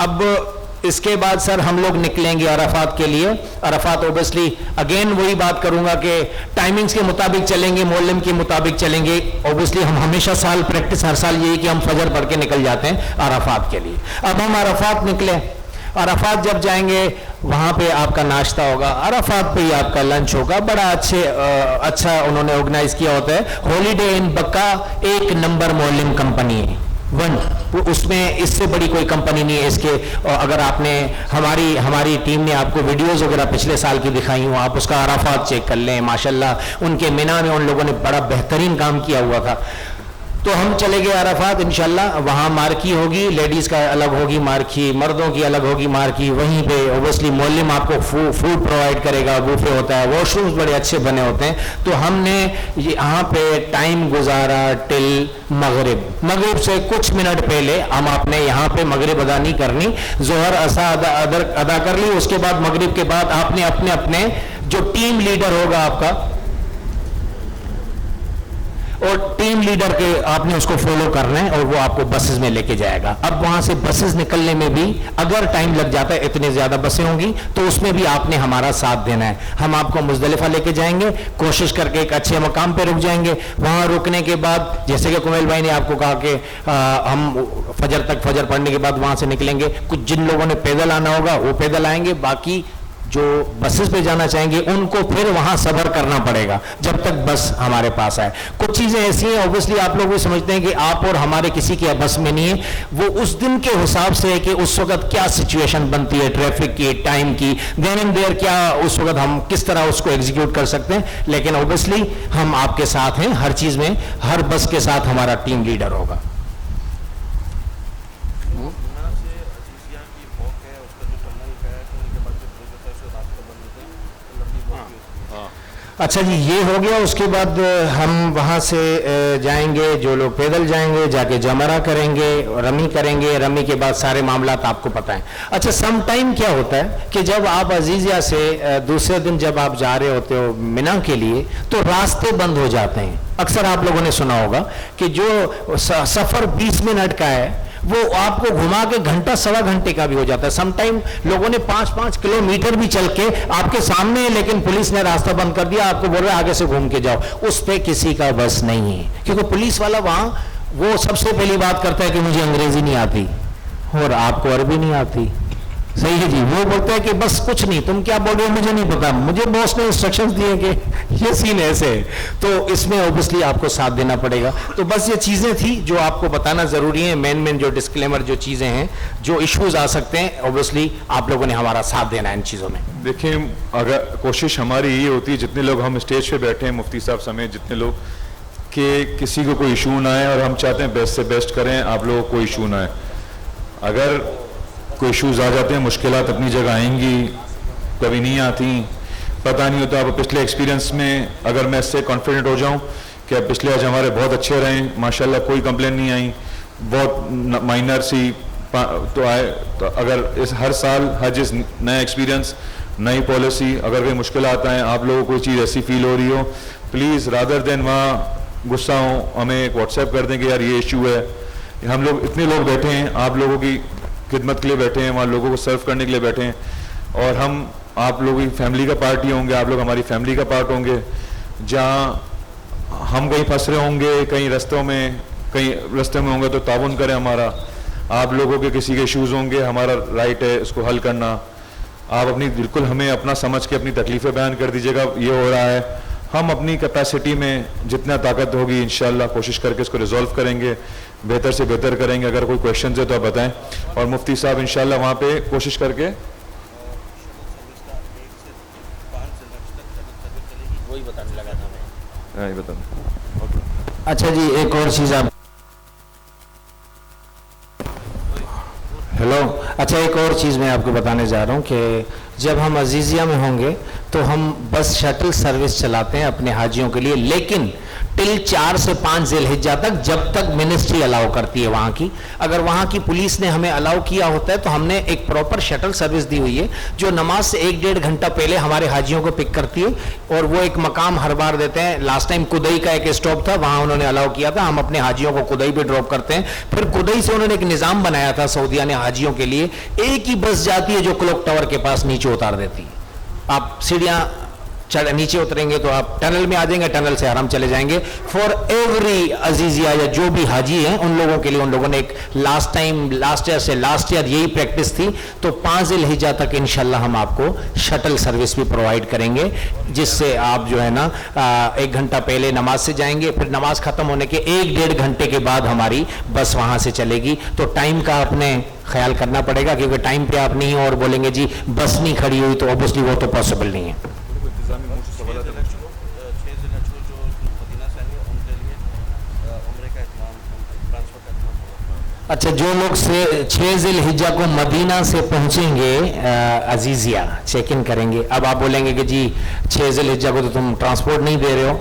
اب اس کے بعد سر ہم لوگ نکلیں گے عرفات کے لیے. عرفات اوبیسلی اگین وہی بات کروں گا کہ ٹائمنگز کے مطابق چلیں گے, معلم کے مطابق چلیں گے. اوبیسلی ہم ہمیشہ سال پریکٹس ہر سال یہی کہ ہم فجر پڑھ کے نکل جاتے ہیں عرفات کے لیے. اب ہم عرفات نکلے, عرفات جب جائیں گے وہاں پہ آپ کا ناشتہ ہوگا, عرفات پہ ہی آپ کا لنچ ہوگا. بڑا اچھا انہوں نے آرگنائز کیا ہوتا ہے. ہالیڈے ان بکا ایک نمبر معلم کمپنی ہے, اس میں اس سے بڑی کوئی کمپنی نہیں ہے. اس کے اگر آپ نے ہماری ٹیم نے آپ کو ویڈیوز وغیرہ پچھلے سال کی دکھائی ہوں, آپ اس کا عرفات چیک کر لیں. ماشاءاللہ ان کے مینا میں ان لوگوں نے بڑا بہترین کام کیا ہوا تھا. تو ہم چلے گئے عرفات انشاءاللہ. وہاں مارکی ہوگی, لیڈیز کا الگ ہوگی مارکی, مردوں کی الگ ہوگی مارکی. وہیں پہ اوبیسلی معلم آپ کو فوڈ پرووائڈ کرے گا, بوفے ہوتا ہے, واش رومز بڑے اچھے بنے ہوتے ہیں. تو ہم نے یہاں پہ ٹائم گزارا ٹل مغرب سے کچھ منٹ پہلے. ہم آپ نے یہاں پہ مغرب ادا نہیں کرنی, ظہر ادا کر لی. اس کے بعد مغرب کے بعد آپ نے اپنے جو ٹیم لیڈر ہوگا آپ کا, اور ٹیم لیڈر کے آپ نے اس کو فالو کرنا ہے, اور وہ آپ کو بسز میں لے کے جائے گا. اب وہاں سے بسز نکلنے میں بھی اگر ٹائم لگ جاتا ہے, اتنے زیادہ بسیں ہوں گی, تو اس میں بھی آپ نے ہمارا ساتھ دینا ہے. ہم آپ کو مزدلفہ لے کے جائیں گے, کوشش کر کے ایک اچھے مقام پہ رک جائیں گے. وہاں رکنے کے بعد جیسے کہ کمیل بھائی نے آپ کو کہا کہ ہم فجر پڑھنے کے بعد وہاں سے نکلیں گے. کچھ جن لوگوں نے پیدل آنا ہوگا وہ پیدل آئیں گے, باقی جو بسز پہ جانا چاہیں گے ان کو پھر وہاں صبر کرنا پڑے گا جب تک بس ہمارے پاس آئے. کچھ چیزیں ایسی ہیں اوبیسلی آپ لوگ بھی سمجھتے ہیں کہ آپ اور ہمارے کسی کی بس میں نہیں ہے, وہ اس دن کے حساب سے ہے کہ اس وقت کیا سچویشن بنتی ہے, ٹریفک کی, ٹائم کی, دین اینڈ دیر کیا اس وقت ہم کس طرح اس کو ایگزیکیوٹ کر سکتے ہیں. لیکن اوبیسلی ہم آپ کے ساتھ ہیں ہر چیز میں, ہر بس کے ساتھ ہمارا ٹیم لیڈر ہوگا. اچھا جی, یہ ہو گیا. اس کے بعد ہم وہاں سے جائیں گے, جو لوگ پیدل جائیں گے جا کے جمرہ کریں گے, رمی کریں گے. رمی کے بعد سارے معاملات آپ کو پتہ ہیں. اچھا, سم ٹائم کیا ہوتا ہے کہ جب آپ عزیزیہ سے دوسرے دن جب آپ جا رہے ہوتے ہو مینا کے لیے, تو راستے بند ہو جاتے ہیں. اکثر آپ لوگوں نے سنا ہوگا کہ جو سفر 20 منٹ کا ہے وہ آپ کو گھما کے گھنٹہ سوا گھنٹے کا بھی ہو جاتا ہے. سم ٹائم لوگوں نے 5-5 کلومیٹر بھی چل کے آپ کے سامنے, لیکن پولیس نے راستہ بند کر دیا, آپ کو بول رہا ہے آگے سے گھوم کے جاؤ. اس پہ کسی کا بس نہیں ہے, کیونکہ پولیس والا وہاں وہ سب سے پہلی بات کرتا ہے کہ مجھے انگریزی نہیں آتی اور آپ کو عربی نہیں آتی. صحیح ہے جی, وہ بولتا ہے کہ بس کچھ نہیں, تم کیا بول رہے ہو مجھے نہیں پتا, مجھے باس نے انسٹرکشنز دیے کہ یہ سین ایسے ہے. تو اس میں اوبیسلی آپ کو ساتھ دینا پڑے گا. تو بس یہ چیزیں تھی جو آپ کو بتانا ضروری ہے. مین جو ڈسکلیمر جو چیزیں ہیں, جو ایشوز آ سکتے ہیں, اوبیسلی آپ لوگوں نے ہمارا ساتھ دینا ہے ان چیزوں میں. دیکھیں, اگر کوشش ہماری یہ ہوتی ہے, جتنے لوگ ہم اسٹیج پہ بیٹھے ہیں, مفتی صاحب سمیت جتنے لوگ, کہ کسی کو کوئی ایشو نہ آئے, اور ہم چاہتے ہیں بیسٹ سے بیسٹ کریں, آپ لوگوں کو کوئی ایشو نہ آئے. اگر کوئی ایشوز آ جاتے ہیں, مشکلات اپنی جگہ آئیں گی, کبھی نہیں آتی, پتہ نہیں ہوتا. اب پچھلے ایکسپیرینس میں اگر میں اس سے کانفیڈنٹ ہو جاؤں کہ اب پچھلے حج ہمارے بہت اچھے رہے, ماشاءاللہ کوئی کمپلین نہیں آئی, بہت مائنر سی تو آئے. تو اگر اس ہر سال حج اس نیا ایکسپیرینس, نئی پالیسی, اگر کوئی مشکلات آئیں, آپ لوگوں کو کوئی چیز ایسی فیل ہو رہی ہو, پلیز رادر دین وہاں غصہ ہوں, ہمیں ایک واٹس ایپ کر دیں کہ یار یہ ایشو ہے. ہم لوگ اتنے لوگ بیٹھے ہیں, آپ لوگوں کی خدمت کے لیے بیٹھے ہیں, وہاں لوگوں کو سرو کرنے کے لیے بیٹھے ہیں, اور ہم آپ لوگوں کی فیملی کا پارٹی ہوں گے, آپ لوگ ہماری فیملی کا پارٹ ہوں گے. جہاں ہم کہیں پھنس رہے ہوں گے, کہیں رستے میں ہوں گے, تو تعاون کریں ہمارا. آپ لوگوں کے کسی کے ایشوز ہوں گے, ہمارا رائٹ ہے اس کو حل کرنا. آپ اپنی بالکل ہمیں اپنا سمجھ کے اپنی تکلیفیں بیان کر دیجیے گا, یہ ہو رہا ہے. ہم اپنی کیپیسٹی میں جتنا طاقت ہوگی انشاءاللہ کوشش کر کے اس کو ریزولو کریں گے, بہتر سے بہتر کریں گے. اگر کوئی کویشچنز ہے تو آپ بتائیں, اور مفتی صاحب انشاءاللہ وہاں پہ کوشش کر کے وہی بتانے لگا تھا میں. بتائیں. اچھا جی, ایک اور چیز آپ, ہیلو, اچھا ایک اور چیز میں آپ کو بتانے جا رہا ہوں کہ جب ہم عزیزیہ میں ہوں گے تو ہم بس شٹل سروس چلاتے ہیں اپنے حاجیوں کے لیے, لیکن ٹل 4 سے 5 ذی الحجہ تک، جب تک منسٹری الاؤ کرتی ہے وہاں کی. اگر وہاں کی پولیس نے ہمیں الاؤ کیا ہوتا ہے تو ہم نے ایک پراپر شٹل سروس دی ہوئی ہے جو نماز سے 1-1.5 گھنٹہ پہلے ہمارے حاجیوں کو پک کرتی ہے، اور وہ ایک مقام ہر بار دیتے ہیں. لاسٹ ٹائم کدئی کا ایک اسٹاپ تھا، وہاں انہوں نے الاؤ کیا تھا. ہم اپنے حاجیوں کو کدئی پہ ڈراپ کرتے ہیں. پھر کدئی سے انہوں نے ایک نظام بنایا تھا سعودیہ نے حاجیوں کے لیے، ایک ہی بس جاتی ہے جو کلوک ٹاور کے پاس نیچے اتار دیتی ہے. آپ سیڑھیاں نیچے اتریں گے تو آپ ٹنل میں آ جائیں گے، ٹنل سے آرام چلے جائیں گے. فار ایوری عزیزیہ یا جو بھی حاجی ہیں ان لوگوں کے لیے ان لوگوں نے ایک لاسٹ ایئر یہی پریکٹس تھی. تو 5 ذی الحجہ تک انشاءاللہ ہم آپ کو شٹل سروس بھی پرووائڈ کریں گے، جس سے آپ جو ہے نا 1 گھنٹہ پہلے نماز سے جائیں گے، پھر نماز ختم ہونے کے 1-1.5 گھنٹے کے بعد ہماری بس وہاں سے چلے گی. تو ٹائم کا آپ نے خیال کرنا پڑے گا، کیونکہ ٹائم پہ آپ نہیں اور بولیں گے جی بس نہیں کھڑی ہوئی، تو اوبیسلی وہ تو پاسبل نہیں ہے. اچھا، جو لوگ 6 ذی الحجہ کو مدینہ سے پہنچیں گے عزیزیہ چیک ان کریں گے. اب آپ بولیں گے کہ جی 6 ذی الحجہ کو تو تم ٹرانسپورٹ نہیں دے رہے ہو.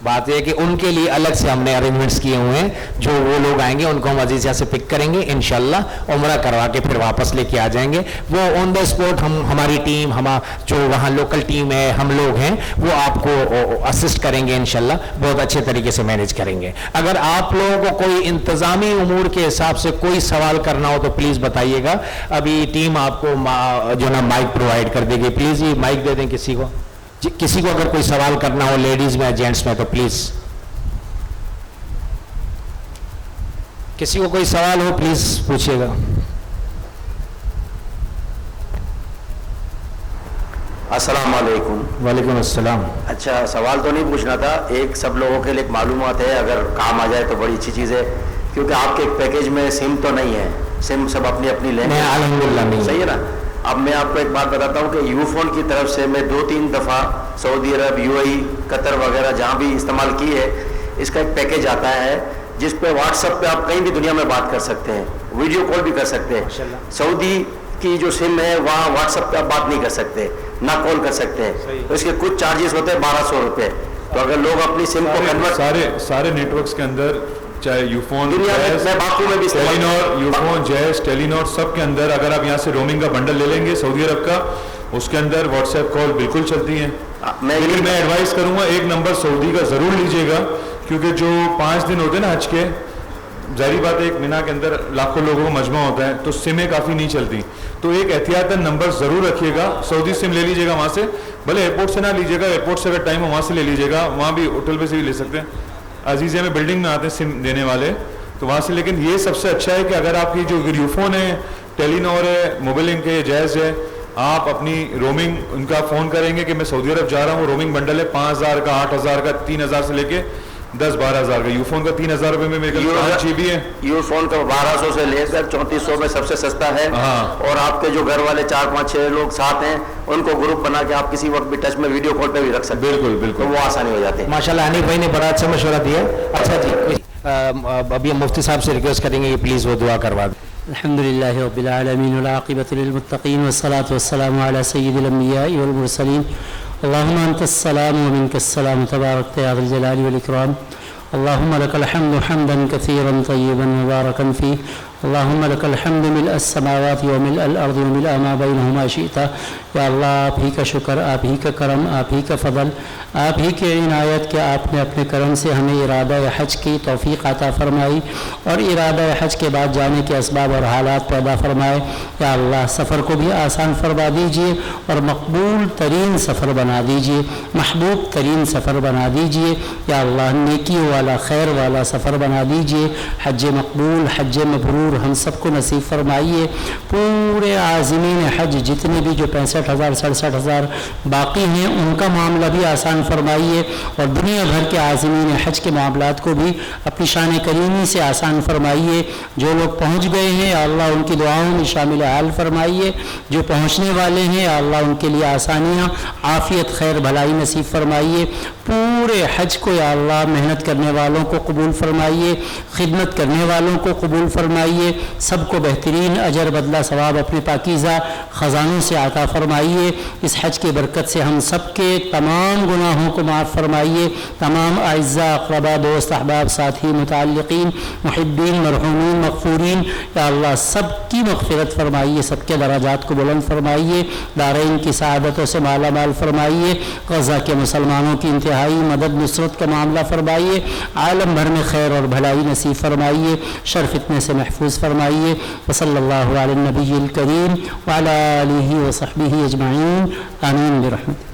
بات یہ ہے کہ ان کے لیے الگ سے ہم نے ارینجمنٹس کیے ہوئے ہیں. جو وہ لوگ آئیں گے ان کو ہم عزیزیہ سے پک کریں گے، انشاءاللہ عمرہ کروا کے پھر واپس لے کے آ جائیں گے. وہ آن دا اسپاٹ ہماری ٹیم، جو وہاں لوکل ٹیم ہے، ہم لوگ ہیں، وہ آپ کو اسسٹ کریں گے انشاءاللہ، بہت اچھے طریقے سے مینیج کریں گے. اگر آپ لوگوں کو کوئی انتظامی امور کے حساب سے کوئی سوال کرنا ہو تو پلیز بتائیے گا. ابھی ٹیم آپ کو جو نا مائک پرووائڈ کر دے گی. پلیز یہ مائک دے دیں کسی کو. جی، کسی کو اگر کوئی سوال کرنا ہو لیڈیز میں جینٹس میں تو پلیز، کسی کو کوئی سوال ہو پلیز پوچھیے گا. السلام علیکم. وعلیکم السلام. اچھا، سوال تو نہیں پوچھنا تھا، ایک سب لوگوں کے لیے ایک معلومات ہے، اگر کام آ جائے تو بڑی اچھی چیز ہے، کیونکہ آپ کے ایک پیکیج میں سم تو نہیں ہے، سم سب اپنی اپنی لیں گے. الحمدللہ نہیں. صحیح ہے نا. اب میں آپ کو ایک بات بتاتا ہوں کہ یو فون کی طرف سے میں 2-3 دفعہ سعودی عرب، UAE، قطر وغیرہ جہاں بھی استعمال کی ہے، اس کا ایک پیکیج آتا ہے جس پہ واٹس ایپ پہ آپ کہیں بھی دنیا میں بات کر سکتے ہیں، ویڈیو کال بھی کر سکتے ہیں. سعودی کی جو سم ہے وہاں واٹس ایپ پہ آپ بات نہیں کر سکتے، نہ کال کر سکتے ہیں. تو اس کے کچھ چارجز ہوتے ہیں 1200 روپے. تو اگر لوگ اپنی سم کو کنورٹ سارے نیٹ ورکس کے اندر، چاہے یو فون، دنیا میں باقی میں بھی Telenor, Ufone, Jazz, Telenor, سب کے اندر اگر آپ یہاں سے رومنگ کا بنڈل لے لیں گے سعودی عرب کا، اس کے اندر واٹس ایپ کال بالکل چلتی ہیں. لیکن میں ایڈوائز کروں گا ایک نمبر سعودی کا ضرور لیجیے گا، کیونکہ جو 5 دن ہوتے ہیں نا حج کے، ظاہری بات ہے ایک مینا کے اندر لاکھوں لوگوں کا مجمع ہوتا ہے، تو سمیں کافی نہیں چلتی. تو ایک احتیاطاً نمبر ضرور رکھیے گا. سعودی سم لے لیجیے گا وہاں سے، بھلے ایئرپورٹ سے نہ لیجیے گا، ایئرپورٹ سے اگر ٹائم ہو وہاں سے لے لیجیے گا، وہاں بھی ہوٹل پہ سے بھی لے سکتے ہیں. عزیزیہ میں بلڈنگ میں آتے ہیں سم دینے والے، تو وہاں سے. لیکن یہ سب سے اچھا ہے کہ اگر آپ کی جو یو فون ہے، ٹیلینور ہے، موبائلنگ ہے، جیز ہے، آپ اپنی رومنگ ان کا فون کریں گے کہ میں سعودی عرب جا رہا ہوں، رومنگ بنڈل ہے 5000 کا، 8000 کا، 3000 سے لے کے 10-12 ہزار کا. یو فون کا 3000 روپے میں میرے 5 GB ہے. یو فون کا 1200 سے لے کر 3400 میں سب سے سستا ہے. اور آپ کے جو گھر والے 4-5-6 لوگ ساتھ ہیں ان کو گروپ بنا کے آپ کسی وقت بھی ٹچ میں ویڈیو کال پہ بھی رکھ سکتے ہیں. بالکل بالکل، تو وہ آسانی ہو جاتی ہے. ماشاءاللہ حنیف بھائی نے بڑا اچھا مشورہ دیا. اچھا جی، ابھی ہم مفتی صاحب سے ریکویسٹ کریں گے کہ پلیز وہ دعا کروا دیں. الحمدللہ رب العالمین والعاقبۃ للمتقین والصلاة والسلام علی سید الانبیاء والمرسلین. اللهم انت السلام ومنك السلام تبارک یا ذا الجلال والاکرام. اللهم لك الحمد حمدا كثيرا طيبا مباركا فيه. اللهم لك الحمد ملء السماوات وملء الارض وملء ما بينهما شئت. یا اللہ، آپ ہی کا شکر، آپ ہی کا کرم، آپ ہی کا فضل، آپ ہی کی عنایت کہ آپ نے اپنے کرم سے ہمیں ارادہ حج کی توفیق عطا فرمائی اور ارادہ حج کے بعد جانے کے اسباب اور حالات پیدا فرمائے. یا اللہ، سفر کو بھی آسان فرما دیجئے اور مقبول ترین سفر بنا دیجئے، محبوب ترین سفر بنا دیجئے. یا اللہ، نیکی والا، خیر والا سفر بنا دیجئے. حج مقبول، حج مبرور ہم سب کو نصیب فرمائیے. پورے عازمین حج جتنے بھی جو 65,000 67,000 باقی ہیں ان کا معاملہ بھی آسان فرمائیے، اور دنیا بھر کے عازمین حج کے معاملات کو بھی اپنی شان کریمی سے آسان فرمائیے. جو لوگ پہنچ گئے ہیں یا اللہ ان کی دعاؤں میں شامل حال فرمائیے. جو پہنچنے والے ہیں یا اللہ ان کے لیے آسانیاں، عافیت، خیر، بھلائی نصیب فرمائیے. پورے حج کو یا اللہ محنت کرنے والوں کو قبول فرمائیے، خدمت کرنے والوں کو قبول فرمائیے. فرمائیے، سب کو بہترین اجر بدلہ ثواب اپنے پاکیزہ خزانوں سے عطا فرمائیے۔ اس حج کی برکت سے ہم سب کے تمام گناہوں کو معاف فرمائیے، تمام اعزاء اقربا دوست احباب ساتھی متعلقین محبین مرحومین مغفورین یا اللہ سب کی مغفرت فرمائیے، سب کے درجات کو بلند فرمائیے، دارین کی سعادتوں سے مالا مال فرمائیے، غزہ کے مسلمانوں کی انتہائی مدد نصرت کا معاملہ فرمائیے، عالم بھر میں خیر اور بھلائی نصیب فرمائیے، شر فتنے سے محفوظ فرمائیے۔ وصلی اللہ علی النبی الکریم وعلی آلہ وصحبہ اجمعین، آمین برحمتہ۔